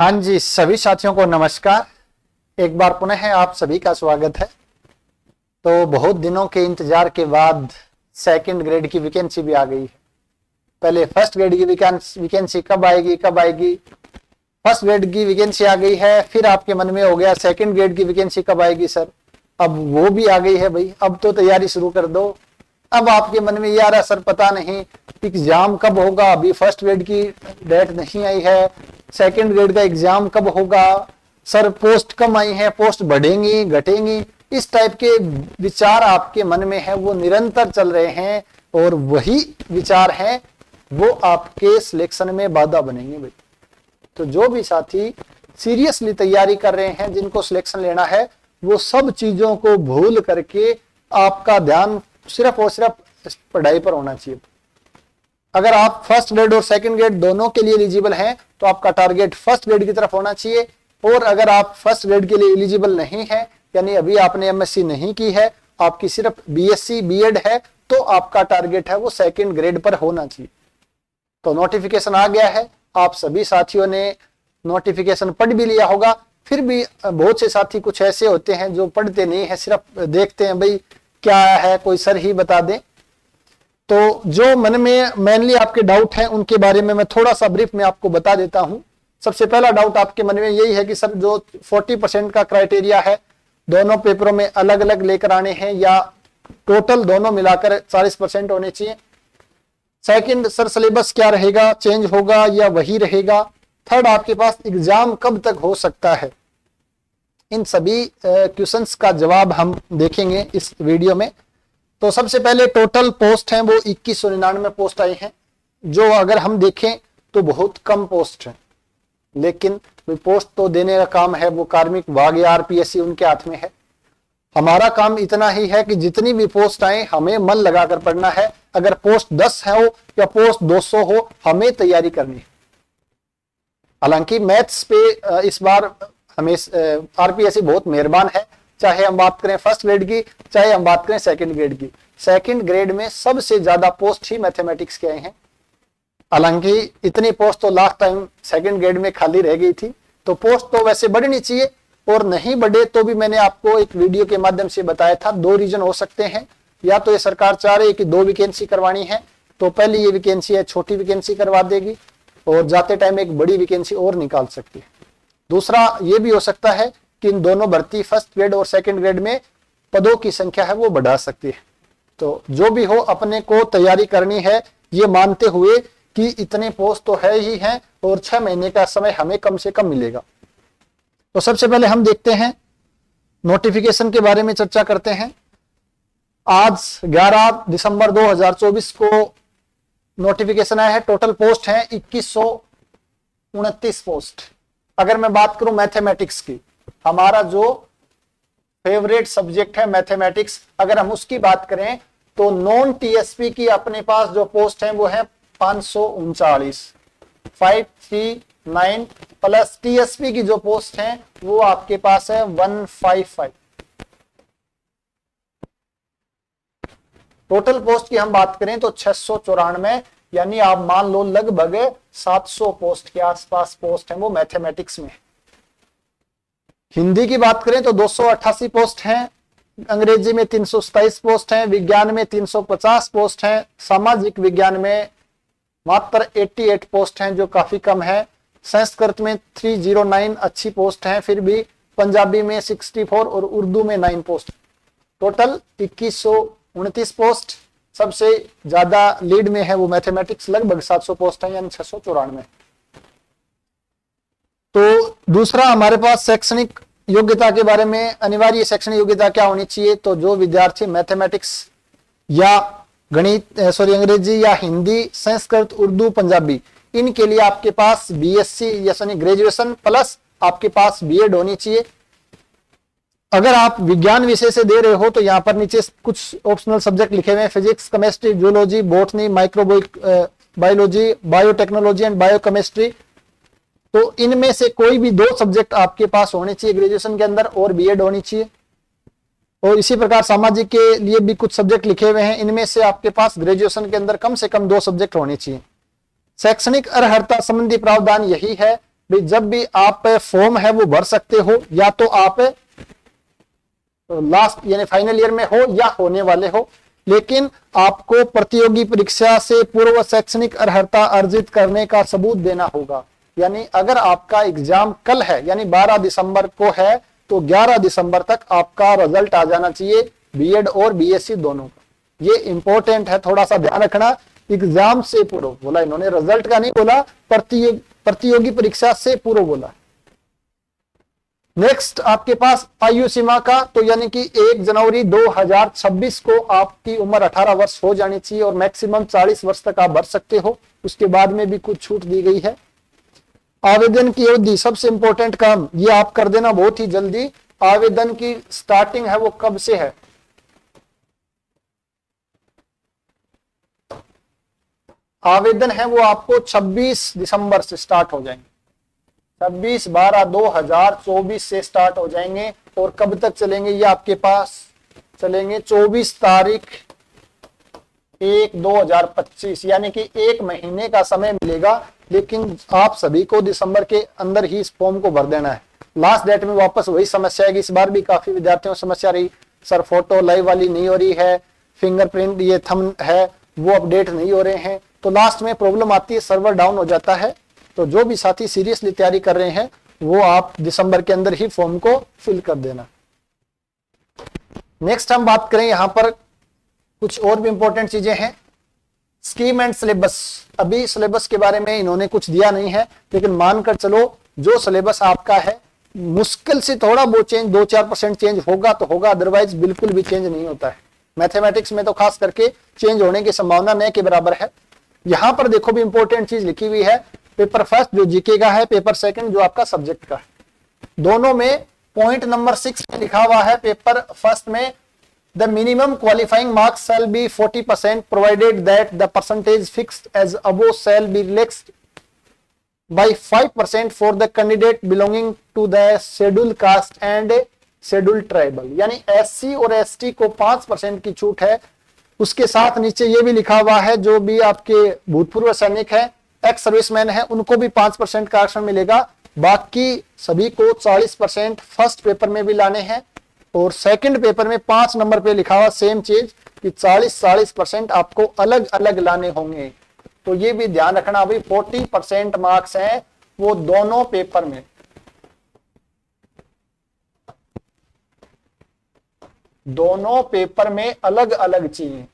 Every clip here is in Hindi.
हाँ जी, सभी साथियों को नमस्कार। एक बार पुनः आप सभी का स्वागत है। तो बहुत दिनों के इंतजार के बाद सेकंड ग्रेड की वैकेंसी भी आ गई है। पहले फर्स्ट ग्रेड की वैकेंसी कब आएगी। फर्स्ट ग्रेड की वैकेंसी आ गई है, फिर आपके मन में हो गया सेकंड ग्रेड की वैकेंसी कब आएगी सर। अब वो भी आ गई है भाई, अब तो तैयारी शुरू कर दो। अब आपके मन में ये आ रहा सर पता नहीं एग्जाम कब होगा, अभी फर्स्ट ग्रेड की डेट नहीं आई है, सेकंड ग्रेड का एग्जाम कब होगा सर, पोस्ट कम आई है, पोस्ट बढ़ेंगी घटेंगी, इस टाइप के विचार आपके मन में है, वो निरंतर चल रहे हैं और वही विचार हैं वो आपके सिलेक्शन में बाधा बनेंगे भाई। तो जो भी साथी सीरियसली तैयारी कर रहे हैं, जिनको सिलेक्शन लेना है, वो सब चीजों को भूल करके आपका ध्यान सिर्फ और सिर्फ पढ़ाई पर होना चाहिए। अगर आप फर्स्ट ग्रेड और सेकंड ग्रेड दोनों के लिए एलिजिबल हैं तो आपका टारगेट फर्स्ट ग्रेड की तरफ होना चाहिए। और अगर आप फर्स्ट ग्रेड के लिए एलिजिबल नहीं है, यानी अभी आपने एमएससी नहीं की है, आपकी सिर्फ बीएससी बीएड है, तो आपका टारगेट है वो सेकंड ग्रेड पर होना चाहिए। तो नोटिफिकेशन आ गया है, आप सभी साथियों ने नोटिफिकेशन पढ़ भी लिया होगा। फिर भी बहुत से साथी कुछ ऐसे होते हैं जो पढ़ते नहीं है, सिर्फ देखते हैं भाई क्या है, कोई सर ही बता दे। तो जो मन में मेनली आपके डाउट हैं उनके बारे में मैं थोड़ा सा ब्रीफ में आपको बता देता हूं। सबसे पहला डाउट आपके मन में यही है कि सर जो 40% का क्राइटेरिया है दोनों पेपरों में अलग अलग लेकर आने हैं या टोटल दोनों मिलाकर 40% होने चाहिए। सेकंड, सर सिलेबस क्या रहेगा, चेंज होगा या वही रहेगा। थर्ड, आपके पास एग्जाम कब तक हो सकता है। इन सभी क्वेश्चंस का जवाब हम देखेंगे इस वीडियो में। तो सबसे पहले टोटल पोस्ट हैं वो 2199 पोस्ट आई हैं, जो अगर हम देखें तो बहुत कम पोस्ट है, लेकिन पोस्ट तो देने का काम है वो कार्मिक विभाग या आरपीएससी उनके हाथ में है। हमारा काम इतना ही है कि जितनी भी पोस्ट आए हमें मन लगाकर पढ़ना है। अगर पोस्ट 10 है हो या पोस्ट 200 हो, हमें तैयारी करनी है। हालांकि मैथ्स पे इस बार हमें आरपीएससी बहुत मेहरबान है, चाहे हम बात करें फर्स्ट ग्रेड की, चाहे हम बात करें सेकंड ग्रेड की। सेकंड ग्रेड में सबसे ज्यादा पोस्ट ही मैथमेटिक्स के आए हैं। हालांकि इतनी पोस्ट तो लास्ट टाइम सेकंड ग्रेड में खाली रह गई थी, तो पोस्ट तो वैसे बढ़नी चाहिए, और नहीं बढ़े तो भी मैंने आपको एक वीडियो के माध्यम से बताया था, दो रीजन हो सकते हैं। या तो ये सरकार चाह रही है कि 2 वैकेंसी करवानी है, तो पहली ये वैकेंसी है छोटी वैकेंसी करवा देगी और जाते टाइम एक बड़ी वैकेंसी और निकाल सकती है। दूसरा ये भी हो सकता है कि इन दोनों भर्ती फर्स्ट ग्रेड और सेकंड ग्रेड में पदों की संख्या है वो बढ़ा सकती है। तो जो भी हो, अपने को तैयारी करनी है ये मानते हुए कि इतने पोस्ट तो है ही हैं और 6 महीने का समय हमें कम से कम मिलेगा। तो सबसे पहले हम देखते हैं नोटिफिकेशन के बारे में चर्चा करते हैं। आज 11 दिसंबर 2024 को नोटिफिकेशन आया है। टोटल पोस्ट है 2129 पोस्ट। अगर मैं बात करूं मैथमेटिक्स की, हमारा जो फेवरेट सब्जेक्ट है मैथमेटिक्स, अगर हम उसकी बात करें तो नॉन टीएसपी की अपने पास जो पोस्ट है वो है 539, 539 प्लस टीएसपी की जो पोस्ट है वो आपके पास है 155। टोटल पोस्ट की हम बात करें तो 694, यानी आप मान लो लगभग 700 पोस्ट के आसपास पोस्ट है वो मैथमेटिक्स में। हिंदी की बात करें तो 288 पोस्ट हैं, अंग्रेजी में 327 पोस्ट हैं, विज्ञान में 350 पोस्ट हैं, सामाजिक विज्ञान में मात्र 88 पोस्ट हैं जो काफी कम है, संस्कृत में 309 अच्छी पोस्ट हैं फिर भी, पंजाबी में 64 और उर्दू में 9 पोस्ट। Total 2129 post. सबसे ज्यादा लीड में है वो मैथमेटिक्स, लगभग 700 पोस्ट है यानी 694। तो दूसरा हमारे पास शैक्षणिक योग्यता के बारे में, अनिवार्य शैक्षणिक योग्यता क्या होनी चाहिए। तो जो विद्यार्थी मैथमेटिक्स या गणित अंग्रेजी या हिंदी, संस्कृत, उर्दू, पंजाबी, इनके लिए आपके पास बीएससी यानी ग्रेजुएशन प्लस आपके पास बीएड होनी चाहिए। अगर आप विज्ञान विषय से दे रहे हो तो यहाँ पर नीचे कुछ ऑप्शनल सब्जेक्ट लिखे हुए हैं, physics, chemistry, zoology, botany, microbiology, biotechnology and biochemistry. तो इनमें से कोई भी 2 सब्जेक्ट आपके पास होने चाहिए ग्रेजुएशन के अंदर और बीएड होनी चाहिए। और इसी प्रकार सामाजिक के लिए भी कुछ सब्जेक्ट लिखे हुए हैं, इनमें से आपके पास ग्रेजुएशन के अंदर कम से कम 2 सब्जेक्ट होने चाहिए। शैक्षणिक अर्हता संबंधी प्रावधान यही है भाई जब भी आप फॉर्म है वो भर सकते हो, या तो आप लास्ट यानी फाइनल ईयर में हो या होने वाले हो, लेकिन आपको प्रतियोगी परीक्षा से पूर्व शैक्षणिक अर्हता अर्जित करने का सबूत देना होगा। यानी अगर आपका एग्जाम कल है यानी 12 दिसंबर को है, तो 11 दिसंबर तक आपका रिजल्ट आ जाना चाहिए बीएड और बीएससी दोनों का। ये इंपॉर्टेंट है, थोड़ा सा ध्यान रखना। एग्जाम से पूर्व बोला इन्होंने, रिजल्ट का नहीं बोला, प्रतियोगी परीक्षा से पूर्व बोला। नेक्स्ट आपके पास आयु सीमा का, तो यानी कि 1 जनवरी 2026 को आपकी उम्र 18 वर्ष हो जानी चाहिए और मैक्सिमम 40 वर्ष तक आप भर सकते हो। उसके बाद में भी कुछ छूट दी गई है। आवेदन की अवधि, सबसे इंपॉर्टेंट काम ये आप कर देना बहुत ही जल्दी। आवेदन की स्टार्टिंग है वो कब से है? आवेदन है वो आपको 26 दिसंबर से स्टार्ट हो जाएंगे। 26/12/2024 से स्टार्ट हो जाएंगे और कब तक चलेंगे ये आपके पास चलेंगे 24 तारीख 1/2025, यानी कि 1 महीने का समय मिलेगा। लेकिन आप सभी को दिसंबर के अंदर ही इस फॉर्म को भर देना है। लास्ट डेट में वापस वही समस्या है कि इस बार भी काफी विद्यार्थियों को समस्या रही, सर फोटो लाइव वाली नहीं हो रही है, फिंगरप्रिंट ये थंब है वो अपडेट नहीं हो रहे हैं, तो लास्ट में प्रॉब्लम आती है, सर्वर डाउन हो जाता है। तो जो भी साथी सीरियसली तैयारी कर रहे हैं वो आप दिसंबर के अंदर ही फॉर्म को फिल कर देना। नेक्स्ट हम बात करें, यहां पर कुछ और भी इंपॉर्टेंट चीजें हैं। स्कीम एंड सिलेबस, अभी सिलेबस के बारे में इन्होंने कुछ दिया नहीं है, लेकिन मानकर चलो जो सिलेबस आपका है मुश्किल से थोड़ा बहुत चेंज 2-4% चेंज होगा तो होगा, अदरवाइज बिल्कुल भी चेंज नहीं होता है। मैथमेटिक्स में तो खास करके चेंज होने की संभावना न के बराबर है। यहां पर देखो भी इंपॉर्टेंट चीज लिखी हुई है, पेपर फर्स्ट जो जीके का है, पेपर सेकंड जो आपका सब्जेक्ट का है। दोनों में पॉइंट नंबर 6 में लिखा हुआ है, पेपर फर्स्ट में the minimum qualifying marks shall be 40% provided that the percentage fixed as above shall be relaxed by 5% for the candidate belonging to the scheduled caste and scheduled tribal. यानी एससी और एसटी को 5% की छूट है। उसके साथ नीचे ये भी लिखा हुआ है जो भी आपके भूतपूर्व सैनिक है, एक्स सर्विसमैन है, उनको भी 5% का आरक्षण मिलेगा। बाकी सभी को 40% फर्स्ट पेपर में भी लाने हैं और सेकंड पेपर में 5 नंबर पे लिखा हुआ सेम चीज कि 40% आपको अलग अलग लाने होंगे। तो ये भी ध्यान रखना, अभी 40% मार्क्स हैं वो दोनों पेपर में। दोनों पेपर में अलग अलग चाहिए,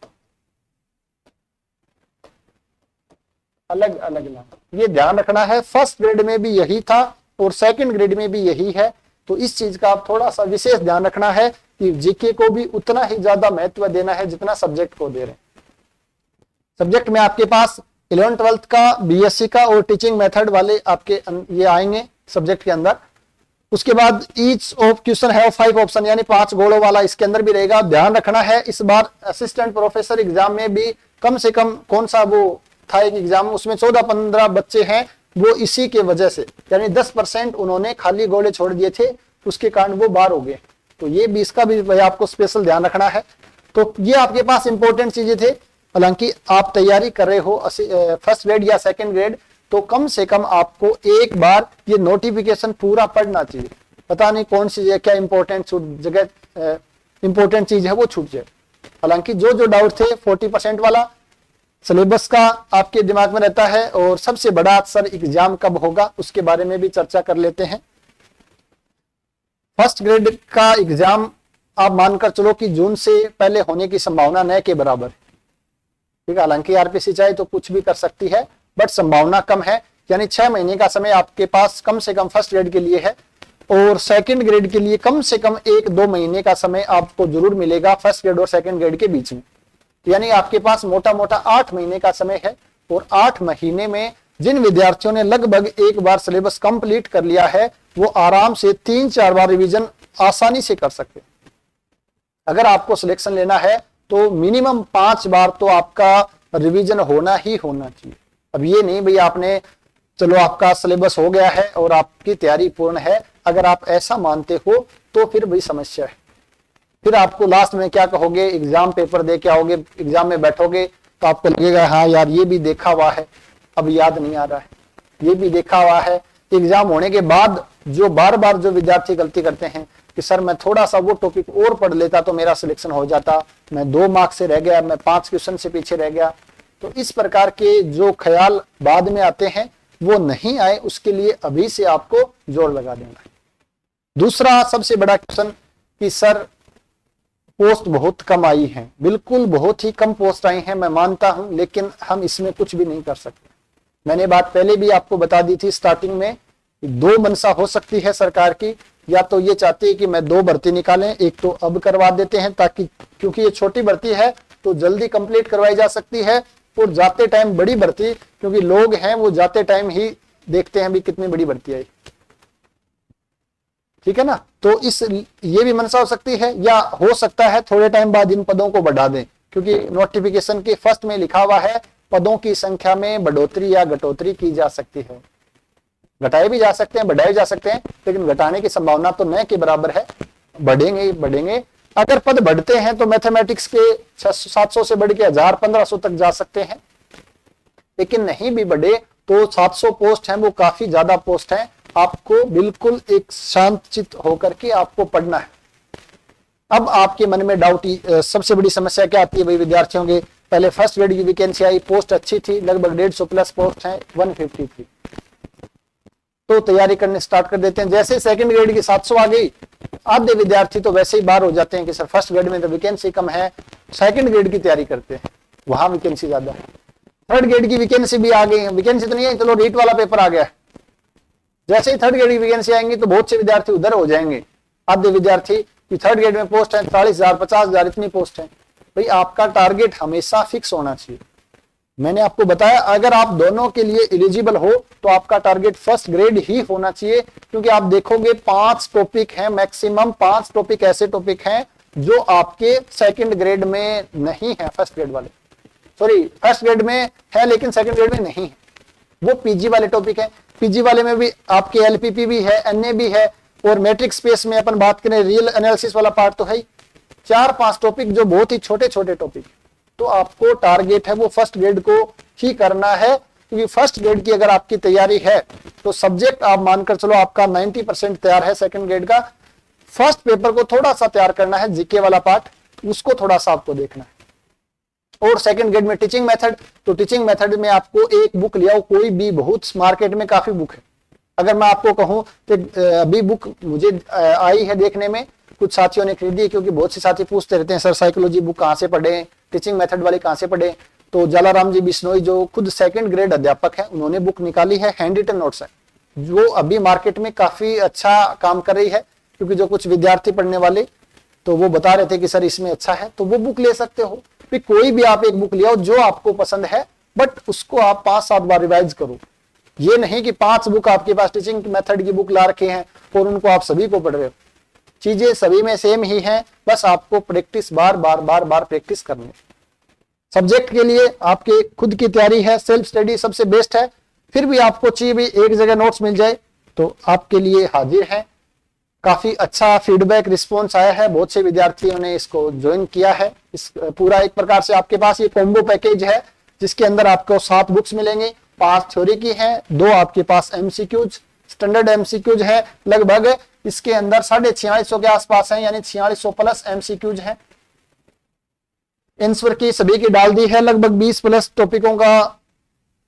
अलग अलग लाना, ये ध्यान रखना है। फर्स्ट ग्रेड में भी यही था और सेकंड ग्रेड में भी यही है। तो इस चीज का आप थोड़ा सा विशेष ध्यान रखना है कि जीके को भी उतना ही ज्यादा महत्व देना है जितना सब्जेक्ट को दे रहे हैं। सब्जेक्ट में आपके पास 11th-12th का, बीएससी का और टीचिंग मेथड वाले आपके ये आएंगे सब्जेक्ट के अंदर। उसके बाद ईच ऑफ क्वेश्चन है 5 ऑप्शन, यानी 5 गोलों वाला इसके अंदर भी रहेगा। ध्यान रखना है इस बार असिस्टेंट प्रोफेसर एग्जाम में भी कम से कम कौन सा वो था एक एग्जाम, उसमें 14-15 बच्चे हैं वो इसी के वजह से, यानी 10% उन्होंने खाली गोले छोड़ दिए थे, उसके कारण वो बाहर हो गए। तो ये भी इसका भी आपको स्पेशल ध्यान रखना है। तो ये आपके पास इंपॉर्टेंट चीजें थे। हालांकि आप तैयारी कर रहे हो फर्स्ट ग्रेड या सेकंड ग्रेड, तो कम से कम आपको एक बार ये नोटिफिकेशन पूरा पढ़ना चाहिए। पता नहीं कौन सी जगह क्या इंपॉर्टेंट जगह इंपॉर्टेंट चीज है वो छूट जाए। हालांकि जो जो डाउट थे 40% वाला सिलेबस का आपके दिमाग में रहता है, और सबसे बड़ा सर एग्जाम कब होगा उसके बारे में भी चर्चा कर लेते हैं। फर्स्ट ग्रेड का एग्जाम आप मानकर चलो कि जून से पहले होने की संभावना न के बराबर है, ठीक है। हालांकि आरपीसी चाहे तो कुछ भी कर सकती है, बट संभावना कम है। यानी 6 महीने का समय आपके पास कम से कम फर्स्ट ग्रेड के लिए है, और सेकंड ग्रेड के लिए कम से कम 1-2 महीने का समय आपको जरूर मिलेगा फर्स्ट ग्रेड और सेकंड ग्रेड के बीच में। यानी आपके पास मोटा मोटा 8 महीने का समय है, और 8 महीने में जिन विद्यार्थियों ने लगभग एक बार सिलेबस कंप्लीट कर लिया है वो आराम से 3-4 बार रिवीजन आसानी से कर सकते हैं। अगर आपको सिलेक्शन लेना है तो मिनिमम 5 बार तो आपका रिवीजन होना ही होना चाहिए। अब ये नहीं भाई आपने चलो आपका सिलेबस हो गया है और आपकी तैयारी पूर्ण है, अगर आप ऐसा मानते हो तो फिर भाई समस्या है। फिर आपको लास्ट में क्या कहोगे, एग्जाम पेपर दे के आओगे, एग्जाम में बैठोगे तो आपको लगेगा हाँ यार ये भी देखा हुआ है, अब याद नहीं आ रहा है, ये भी देखा हुआ है, एग्जाम होने के बाद जो बार बार जो विद्यार्थी गलती करते हैं कि सर मैं थोड़ा सा वो टॉपिक और पढ़ लेता तो मेरा सिलेक्शन हो जाता, मैं 2 मार्क्स से रह गया, मैं 5 क्वेश्चन से पीछे रह गया। तो इस प्रकार के जो ख्याल बाद में आते हैं वो नहीं आए, उसके लिए अभी से आपको जोर लगा देना है। दूसरा सबसे बड़ा क्वेश्चन कि सर पोस्ट बहुत कम आई हैं। बिल्कुल बहुत ही कम पोस्ट आई हैं, मैं मानता हूं, लेकिन हम इसमें कुछ भी नहीं कर सकते। मैंने बात पहले भी आपको बता दी थी स्टार्टिंग में, 2 मंशा हो सकती है सरकार की, या तो ये चाहती है कि मैं 2 भर्ती निकालें, एक तो अब करवा देते हैं ताकि, क्योंकि ये छोटी भर्ती है तो जल्दी कंप्लीट करवाई जा सकती है, और जाते टाइम बड़ी भर्ती, क्योंकि लोग हैं वो जाते टाइम ही देखते हैं भी कितनी बड़ी भर्ती आई, ठीक है ना। तो ये भी मंशा हो सकती है, या हो सकता है थोड़े टाइम बाद इन पदों को बढ़ा दें, क्योंकि नोटिफिकेशन के फर्स्ट में लिखा हुआ है पदों की संख्या में बढ़ोतरी या घटोतरी की जा सकती है। घटाए भी जा सकते हैं, बढ़ाए जा सकते हैं, लेकिन घटाने की संभावना तो न के बराबर है, बढ़ेंगे ही बढ़ेंगे। अगर पद बढ़ते हैं तो मैथमेटिक्स के 700 से बढ़ के 1000-1500 तक जा सकते हैं, लेकिन नहीं भी बढ़े तो 700 पोस्ट हैं वो काफी ज्यादा पोस्ट हैं। आपको बिल्कुल एक शांत चित्त होकर के आपको पढ़ना है। अब आपके मन में डाउट, सबसे बड़ी समस्या क्या आती है भाई विद्यार्थियों के, पहले फर्स्ट ग्रेड की वैकेंसी आई, पोस्ट अच्छी थी, लगभग 150 प्लस पोस्ट हैं, 153, तो तैयारी करने स्टार्ट कर देते हैं। जैसे सेकंड ग्रेड की 700 आ गई, आधे विद्यार्थी तो वैसे ही बाहर हो जाते हैं कि सर फर्स्ट ग्रेड में तो वैकेंसी कम है, सेकंड ग्रेड की तैयारी करते हैं, वहां वैकेंसी ज्यादा है। थर्ड ग्रेड की वैकेंसी भी आ गई है, वैकेंसी तो नहीं है, चलो रीट वाला पेपर आ गया है, जैसे ही थर्ड ग्रेड की वैकेंसी आएंगी तो बहुत से विद्यार्थी उधर हो जाएंगे। आधे विद्यार्थी की थर्ड ग्रेड में पोस्ट है 40,000 50,000 इतनी पोस्ट है। भाई आपका टारगेट हमेशा फिक्स होना चाहिए। मैंने आपको बताया अगर आप दोनों के लिए एलिजिबल हो तो आपका टारगेट फर्स्ट ग्रेड ही होना चाहिए, क्योंकि आप देखोगे 5 टॉपिक हैं, मैक्सिमम 5 टॉपिक ऐसे टॉपिक हैं जो आपके सेकंड ग्रेड में नहीं है, फर्स्ट ग्रेड वाले, सॉरी फर्स्ट ग्रेड में है लेकिन सेकंड ग्रेड में नहीं है, वो पीजी वाले टॉपिक है। पीजी वाले में भी आपके एलपीपी भी है, एनए भी है, और मैट्रिक्स स्पेस में अपन बात करें रियल एनालिसिस वाला पार्ट तो है ही। 4-5 टॉपिक जो बहुत ही छोटे छोटे टॉपिक, तो आपको टारगेट है वो फर्स्ट ग्रेड को ही करना है, क्योंकि फर्स्ट ग्रेड की अगर आपकी तैयारी है तो सब्जेक्ट आप मानकर चलो आपका 90% तैयार है सेकंड ग्रेड का। फर्स्ट पेपर को थोड़ा सा तैयार करना है, जीके वाला पार्ट, उसको थोड़ा सा आपको देखना है। और सेकंड ग्रेड में टीचिंग मेथड, तो टीचिंग मेथड में आपको एक बुक लिया हो, कोई भी, बहुत मार्केट में काफी बुक है। अगर मैं आपको कहूं कि अभी बुक मुझे आई है देखने में, कुछ साथियों ने खरीदी है, क्योंकि बहुत से साथी पूछते रहते हैं सर साइकोलॉजी बुक कहाँ से पढ़े, टीचिंग मेथड वाली कहाँ से पढ़े। तो जलाराम जी बिश्नोई जो खुद सेकंड ग्रेड अध्यापक है, उन्होंने बुक निकाली है, हैंड रिटन नोट्स है, जो अभी मार्केट में काफी अच्छा काम कर रही है, क्योंकि जो कुछ विद्यार्थी पढ़ने वाले तो वो बता रहे थे कि सर इसमें अच्छा है, तो वो बुक ले सकते हो। फिर कोई भी आप एक बुक ले आओ जो आपको पसंद है, बट उसको आप 5-7 बार रिवाइज करो। ये नहीं कि 5 बुक आपके पास टीचिंग मेथड की बुक ला रखे हैं और उनको आप सभी को पढ़ रहे हो। चीजें सभी में सेम ही हैं, बस आपको प्रैक्टिस बार बार प्रैक्टिस करनी है। सब्जेक्ट के लिए आपके खुद की तैयारी है, सेल्फ स्टडी सबसे बेस्ट है। फिर भी आपको चाहिए भी एक जगह नोट्स मिल जाए तो आपके लिए हाजिर है। काफी अच्छा फीडबैक रिस्पॉन्स आया है, बहुत से विद्यार्थियों ने इसको ज्वाइन किया है। इस पूरा एक प्रकार से आपके पास ये कॉम्बो पैकेज है, जिसके अंदर आपको 7 बुक्स मिलेंगी, 5 थ्योरी की हैं, 2 आपके पास एमसीक्यूज, स्टैंडर्ड एमसीक्यूज है, लगभग इसके अंदर 4650 के आसपास है, यानी 4600 प्लस एमसीक्यूज है। आंसर की सभी की डाल दी है, लगभग 20 प्लस टॉपिकों का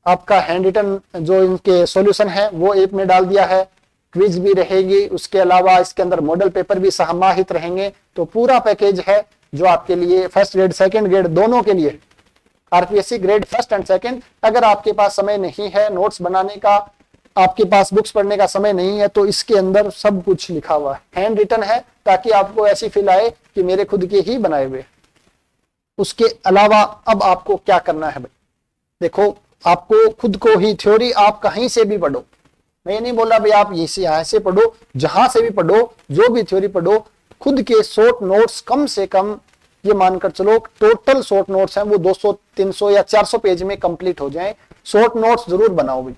आपका हैंड रिटन जो इनके सॉल्यूशन है वो ऐप में डाल दिया है। क्विज भी रहेगी, उसके अलावा इसके अंदर मॉडल पेपर भी समाहित रहेंगे। तो पूरा पैकेज है जो आपके लिए फर्स्ट ग्रेड सेकंड ग्रेड दोनों के लिए, RPSC grade first and second. अगर आपके पास समय नहीं है नोट्स बनाने का, आपके पास बुक्स पढ़ने का समय नहीं है, तो इसके अंदर सब कुछ लिखा हुआ है, हैंड रिटन है, ताकि आपको ऐसी फील आए कि मेरे खुद के ही बनाए हुए। उसके अलावा अब आपको क्या करना है भाई, देखो आपको खुद को ही थ्योरी आप कहीं से भी पढ़ो, मैं ये नहीं बोल रहा भाई आप यहाँ से पढ़ो, जहां से भी पढ़ो, जो भी थ्योरी पढ़ो, खुद के शॉर्ट नोट्स कम से कम ये मानकर चलो टोटल शॉर्ट नोट्स हैं वो 200 300 या 400 पेज में कंप्लीट हो जाएं। शॉर्ट नोट्स जरूर बनाओ भाई,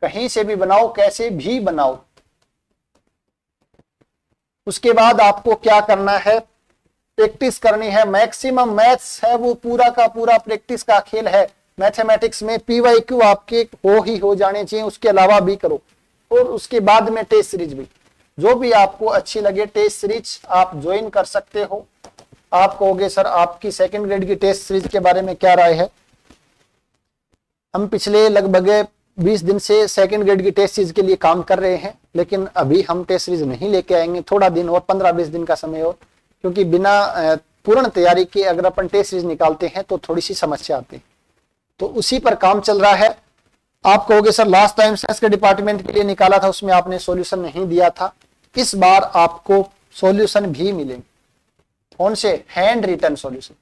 कहीं से भी बनाओ, कैसे भी बनाओ। उसके बाद आपको क्या करना है, प्रैक्टिस करनी है। मैक्सिमम मैथ्स है वो पूरा का पूरा प्रैक्टिस का खेल है। मैथमेटिक्स में पीवाईक्यू आपके हो जाने चाहिए, उसके अलावा भी करो। और उसके बाद में टेस्ट सीरीज भी, जो भी आपको अच्छी लगे टेस्ट सीरीज आप ज्वाइन कर सकते हो। आप कहोगे सर आपकी सेकंड ग्रेड की टेस्ट सीरीज के बारे में क्या राय है? हम पिछले लगभग 20 दिन से सेकंड ग्रेड की टेस्ट सीरीज के लिए काम कर रहे हैं, लेकिन अभी हम टेस्ट सीरीज नहीं लेके आएंगे, थोड़ा दिन और 15-20 दिन का समय और, क्योंकि बिना पूर्ण तैयारी के अगर अपन टेस्ट सीरीज निकालते हैं तो थोड़ी सी समस्या आती है। तो उसी पर काम चल रहा है। आप कहोगे सर लास्ट टाइम साइंस के डिपार्टमेंट के लिए निकाला था, उसमें आपने सॉल्यूशन नहीं दिया था। इस बार आपको सॉल्यूशन भी मिलेंगे। कौन से? Handwritten solution,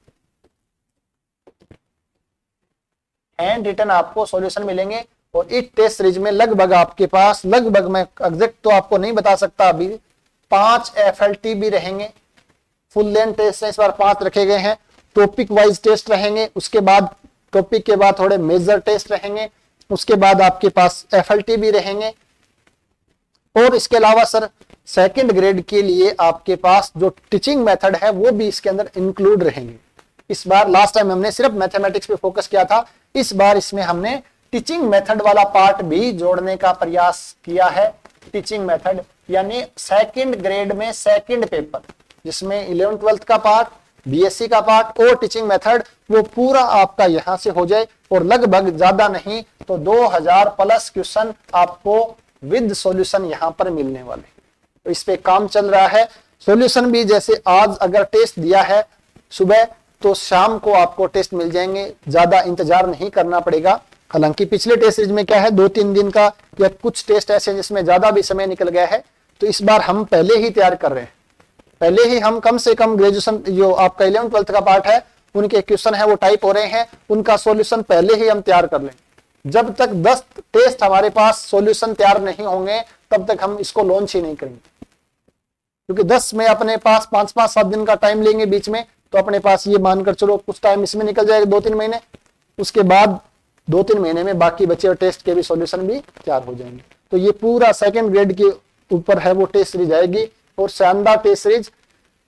handwritten आपको सॉल्यूशन मिलेंगे। और इस टेस्ट सीरीज में लगभग आपके पास, लगभग मैं एग्जैक्ट तो आपको नहीं बता सकता अभी, 5 FLT भी रहेंगे। फुल लेंथ टेस्ट इस बार 5 रखे गए हैं। टॉपिक वाइज टेस्ट रहेंगे, उसके बाद टॉपिक के बाद थोड़े मेजर टेस्ट रहेंगे, उसके बाद आपके पास FLT भी रहेंगे। और इसके अलावा सर सेकंड ग्रेड के लिए आपके पास जो टीचिंग मेथड है वो भी इसके अंदर इंक्लूड रहेंगे। इस बार लास्ट टाइम हमने सिर्फ मैथमेटिक्स पे फोकस किया था, इस बार इसमें हमने टीचिंग मेथड वाला पार्ट भी जोड़ने का प्रयास किया है। टीचिंग मेथड यानी सेकंड ग्रेड में सेकंड पेपर, जिसमें 11th-12th का पार्ट, BSc का पार्ट और टीचिंग मेथड, वो पूरा आपका यहां से हो जाए। और लगभग ज्यादा नहीं तो 2000 प्लस क्वेश्चन आपको विद सॉल्यूशन यहां पर मिलने वाले। तो इस पे काम चल रहा है। सॉल्यूशन भी जैसे आज अगर टेस्ट दिया है सुबह, तो शाम को आपको टेस्ट मिल जाएंगे, ज्यादा इंतजार नहीं करना पड़ेगा। हालांकि पिछले टेस्ट सीरीज में क्या है, 2-3 दिन का या कुछ टेस्ट ऐसे जिसमें ज्यादा भी समय निकल गया है, तो इस बार हम पहले ही तैयार कर रहे हैं। पहले ही हम कम से कम ग्रेजुएशन जो आपका 11th-12th का पार्ट है, उनके क्वेश्चन है वो टाइप हो रहे हैं, उनका सॉल्यूशन पहले ही हम तैयार कर लें। जब तक 10 टेस्ट हमारे पास सॉल्यूशन तैयार नहीं होंगे तब तक हम इसको लॉन्च ही नहीं करेंगे, क्योंकि 10 में अपने पास 5-5-7 दिन का टाइम लेंगे बीच में, तो अपने पास ये मानकर चलो कुछ टाइम इसमें निकल जाएगा 2-3 महीने। उसके बाद 2-3 महीने में बाकी बचे हुए टेस्ट के भी सॉल्यूशन भी तैयार हो जाएंगे। तो ये पूरा सेकंड ग्रेड के ऊपर है वो टेस्ट सीरीज आएगी, और शानदार टेस्ट सीरीज।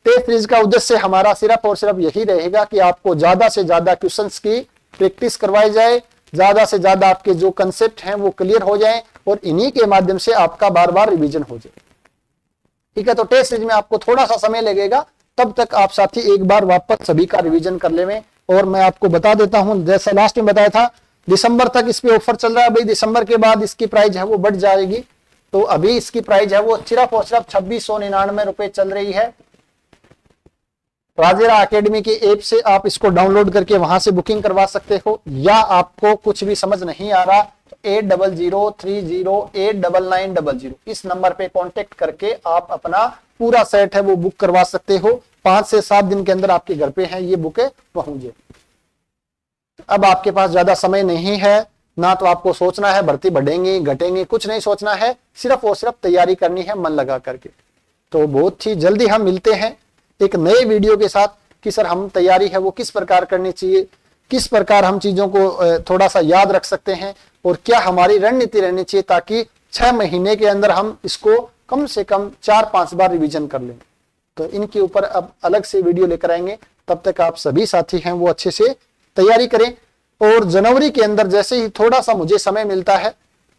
टेस्ट सीरीज का उद्देश्य हमारा सिर्फ और सिर्फ यही रहेगा कि आपको ज्यादा से ज्यादा क्वेश्चंस की प्रैक्टिस करवाई जाए, ज्यादा से ज्यादा आपके जो कंसेप्ट हैं वो क्लियर हो जाए, और इन्हीं के माध्यम से आपका बार बार रिवीजन हो जाए। ठीक है, तो टेस्ट सीरीज में आपको थोड़ा सा समय लगेगा, तब तक आप साथी एक बार वापस सभी का रिवीजन कर लें। और मैं आपको बता देता हूं, जैसा लास्ट में बताया था, दिसंबर तक इस पे ऑफर चल रहा है। भाई दिसंबर के बाद इसकी प्राइस है वो बढ़ जाएगी, तो अभी इसकी प्राइस है वो सिर्फ और सिर्फ 2699 रुपए चल रही है। राजेरा एकेडमी की ऐप से आप इसको डाउनलोड करके वहां से बुकिंग करवा सकते हो, या आपको कुछ भी समझ नहीं आ रहा तो 8003089900 इस नंबर पे कांटेक्ट करके आप अपना पूरा सेट है वो बुक करवा सकते हो। 5 से 7 दिन के अंदर आपके घर पे है ये बुकें पहुंच जाए। अब आपके पास ज्यादा समय नहीं है ना, तो आपको सोचना है भर्ती बढ़ेंगे घटेंगे, कुछ नहीं सोचना है, सिर्फ और सिर्फ तैयारी करनी है मन लगा करके। तो बहुत ही जल्दी हम मिलते हैं एक नए वीडियो के साथ कि सर हम तैयारी है वो किस प्रकार करनी चाहिए, किस प्रकार हम चीजों को थोड़ा सा याद रख सकते हैं, और क्या हमारी रणनीति रहनी चाहिए ताकि 6 महीने के अंदर हम इसको कम से कम 4-5 बार रिवीजन कर लें। तो इनके ऊपर अब अलग से वीडियो लेकर आएंगे। तब तक आप सभी साथी हैं वो अच्छे से तैयारी करें, और जनवरी के अंदर जैसे ही थोड़ा सा मुझे समय मिलता है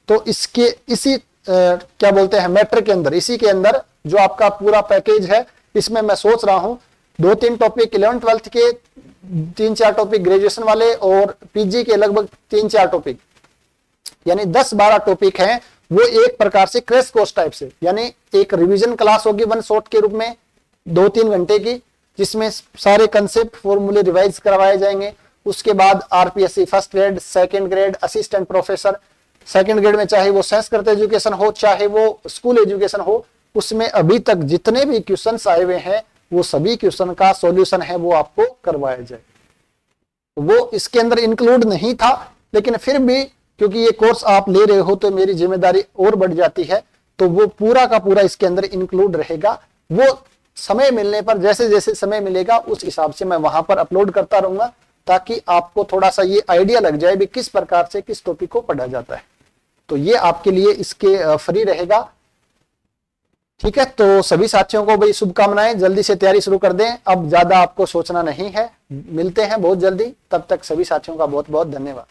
तो इसी क्या बोलते हैं मैट्रिक के अंदर, इसी के अंदर जो आपका पूरा पैकेज है, इसमें मैं सोच रहा हूं 2-3 टॉपिक 11th-12th के, 3-4 टॉपिक ग्रेजुएशन वाले, और पीजी के लगभग 3-4 टॉपिक, यानी 10-12 टॉपिक हैं वो एक प्रकार से क्रैश कोर्स टाइप से, यानी एक रिवीजन क्लास होगी 1 शॉट के रूप में 2-3 घंटे की, जिसमें सारे कंसेप्ट फॉर्मूले रिवाइज करवाए जाएंगे। उसके बाद RPSC first grade, second grade, assistant professor, second grade में चाहे वो संस्कृत एजुकेशन हो चाहे वो स्कूल एजुकेशन हो, उसमें अभी तक जितने भी क्वेश्चंस आए हुए हैं वो सभी क्वेश्चन का सॉल्यूशन है वो आपको करवाया जाए। वो इसके अंदर इंक्लूड नहीं था, लेकिन फिर भी क्योंकि ये कोर्स आप ले रहे हो तो मेरी जिम्मेदारी और बढ़ जाती है, तो वो पूरा का पूरा इसके अंदर इंक्लूड रहेगा। वो समय मिलने पर, जैसे जैसे समय मिलेगा उस हिसाब से मैं वहां पर अपलोड करता रहूंगा, ताकि आपको थोड़ा सा ये आइडिया लग जाए भी किस प्रकार से किस टॉपिक को पढ़ा जाता है। तो ये आपके लिए इसके फ्री रहेगा। ठीक है, तो सभी साथियों को भाई शुभकामनाएं, जल्दी से तैयारी शुरू कर दें, अब ज्यादा आपको सोचना नहीं है। मिलते हैं बहुत जल्दी, तब तक सभी साथियों का बहुत बहुत धन्यवाद।